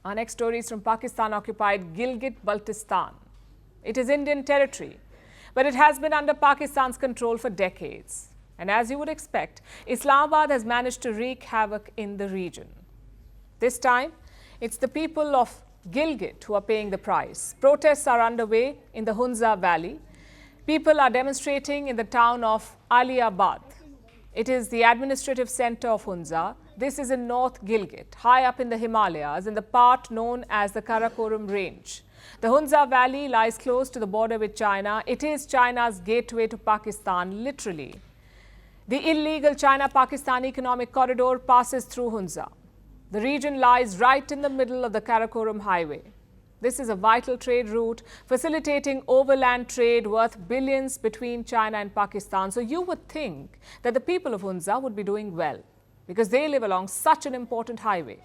Our next story is from Pakistan-occupied Gilgit-Baltistan. It is Indian territory, but it has been under Pakistan's control for decades. And as you would expect, Islamabad has managed to wreak havoc in the region. This time, it's the people of Gilgit who are paying the price. Protests are underway in the Hunza valley. People are demonstrating in the town of Islamabad. It is the administrative center of Hunza. This is in North Gilgit, high up in the Himalayas, in the part known as the Karakorum range. The Hunza valley lies close to the border with China. It is China's gateway to Pakistan, literally. The illegal China-Pakistan economic corridor passes through Hunza. The region lies right in the middle of the Karakorum Highway. This is a vital trade route, facilitating overland trade worth billions between China and Pakistan. So you would think that the people of Hunza would be doing well, because they live along such an important highway.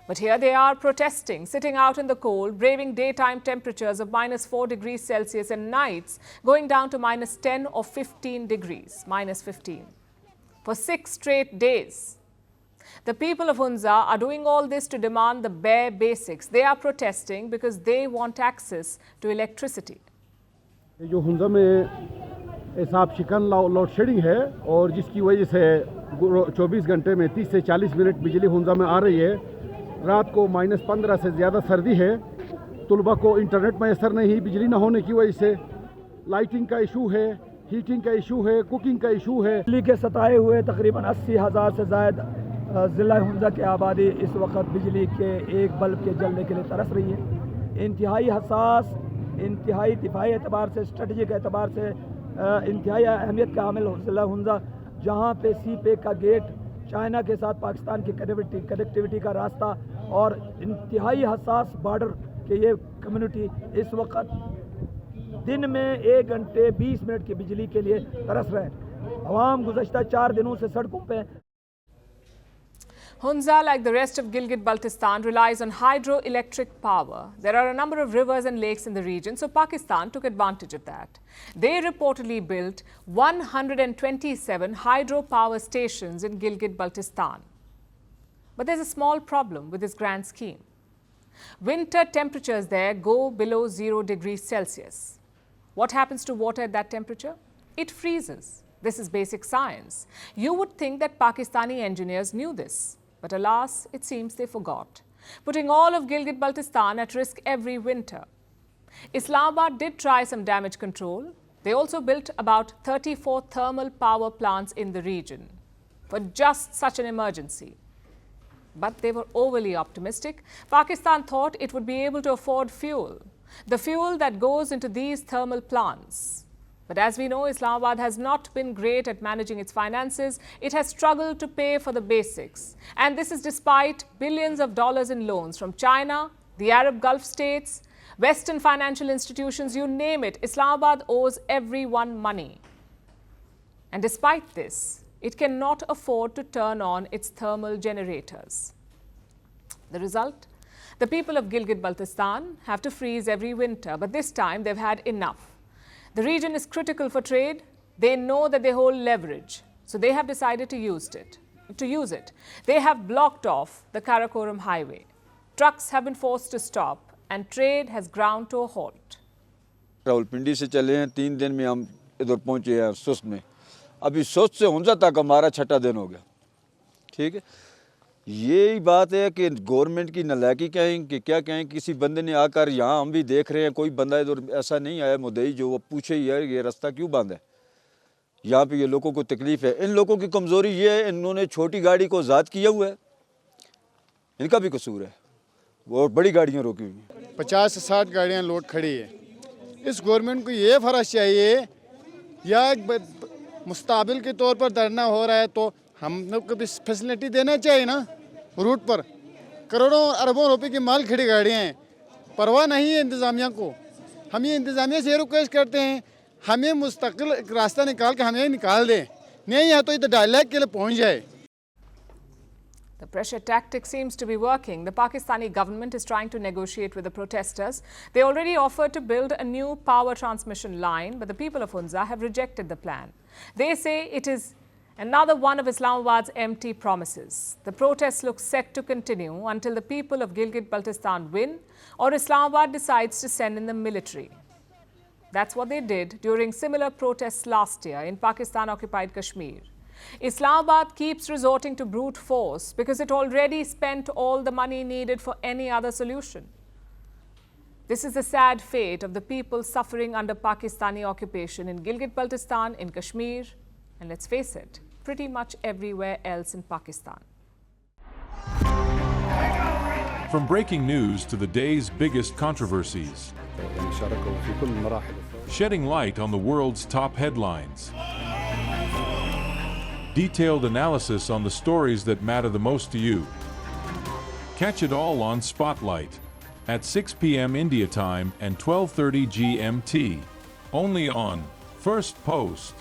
But here they are protesting, sitting out in the cold, braving daytime temperatures of -4 degrees Celsius and nights going down to -10 or 15 degrees, -15, for 6 straight days. The people of Hunza are doing all this to demand the bare basics. They are protesting because they want access to electricity. जो हुंजा में हिसाब शिकन load shedding है और जिसकी वजह से 24 घंटे में 30 से 40 मिनट बिजली हुंजा में आ रही है। रात को -15 से ज़्यादा सर्दी है। तुलबा को इंटरनेट मैसर नहीं, बिजली न होने की वजह से लाइटिंग का इशू है, हीटिंग का इशू है, कुकिंग का इशू है। बिजली के सताए हुए तकरीबन 80,000 से ज़ायद ज़िला हुंजा की आबादी इस वक्त बिजली के एक बल्ब के जलने के लिए तरस रही है। इंतहाई हसास, इंतहाई दिफाई एतबार से, स्ट्रेटजिक एतबार से इंतहाई अहमियत का हामिल ज़िला हुंजा, जहाँ पे CPEC का गेट, चाइना के साथ पाकिस्तान की कनेक्टिविटी का रास्ता और इंतहाई हसास बॉर्डर के ये कम्युनिटी इस वक्त दिन में 1 घंटे 20 मिनट की बिजली के लिए तरस रहे हैं। अवाम गुज़श्ता 4 दिनों से सड़कों पे। Hunza, like the rest of Gilgit-Baltistan, relies on hydroelectric power. There are a number of rivers and lakes in the region, so Pakistan took advantage of that. They reportedly built 127 hydropower stations in Gilgit-Baltistan. But there's a small problem with this grand scheme. Winter temperatures there go below 0 degrees Celsius. What happens to water at that temperature? It freezes. This is basic science. You would think that Pakistani engineers knew this. But alas, it seems they forgot, putting all of Gilgit-Baltistan at risk every winter. Islamabad did try some damage control. They also built about 34 thermal power plants in the region for just such an emergency. But they were overly optimistic. Pakistan thought it would be able to afford fuel, the fuel that goes into these thermal plants. But as we know, Islamabad has not been great at managing its finances. It has struggled to pay for the basics. And this is despite billions of dollars in loans from China, the Arab Gulf states, Western financial institutions, you name it. Islamabad owes everyone money. And despite this, it cannot afford to turn on its thermal generators. The result? The people of Gilgit-Baltistan have to freeze every winter, but this time they've had enough. The region is critical for trade. They know that they hold leverage, so they have decided to use it. They have blocked off the Karakorum Highway. Trucks have been forced to stop and trade has ground to a halt. Rawalpindi से चले हैं, 3 दिन में हम इधर पहुंचे हैं सुस्त में। अभी सुस्त से हुंजा तक हमारा 6ठा दिन हो गया। ठीक है, यही बात है कि गवर्नमेंट की नालायकी कहें कि क्या कहें। किसी बंदे ने आकर, यहाँ हम भी देख रहे हैं, कोई बंदा इधर ऐसा नहीं आया मुद्दई जो वो पूछे यार ये रास्ता क्यों बंद है। यहाँ पे ये लोगों को तकलीफ है। इन लोगों की कमज़ोरी ये है, इन्होंने छोटी गाड़ी को ज़ाद किया हुआ है, इनका भी कसूर है। वो बड़ी गाड़ियाँ रोकी हुई हैं। 50 से 60 गाड़ियाँ लोड खड़ी है। इस गवर्नमेंट को ये फ़र्ज चाहिए, या मुस्तबिल के तौर पर धरना हो रहा है तो हम लोग को भी फैसिलिटी देना चाहिए ना। रूट पर करोड़ों अरबों रुपए की माल खड़ी गाड़ियाँ हैं, परवाह नहीं है इंतज़ामिया को। हम ये इंतज़ामिया से रिक्वेस्ट करते हैं, हमें मुस्तकिल एक रास्ता निकाल के हमें निकाल दें, नहीं है तो इधर डायलॉग के लिए पहुँच जाए। The pressure tactic seems to be working. The Pakistani government is trying to negotiate with the protesters. They already offered to build a new power transmission line, but the people of Hunza have rejected the plan. They say it is Another one of Islamabad's empty promises. The protests look set to continue until the people of Gilgit-Baltistan win or Islamabad decides to send in the military. That's what they did during similar protests last year in Pakistan-Occupied Kashmir. Islamabad keeps resorting to brute force because it already spent all the money needed for any other solution. This is the sad fate of the people suffering under Pakistani occupation in Gilgit-Baltistan, in Kashmir, and let's face it, pretty much everywhere else in Pakistan. From breaking news to the day's biggest controversies, shedding light on the world's top headlines, detailed analysis on the stories that matter the most to you. Catch it all on Spotlight at 6 p.m. India time and 12:30 GMT, only on Firstpost.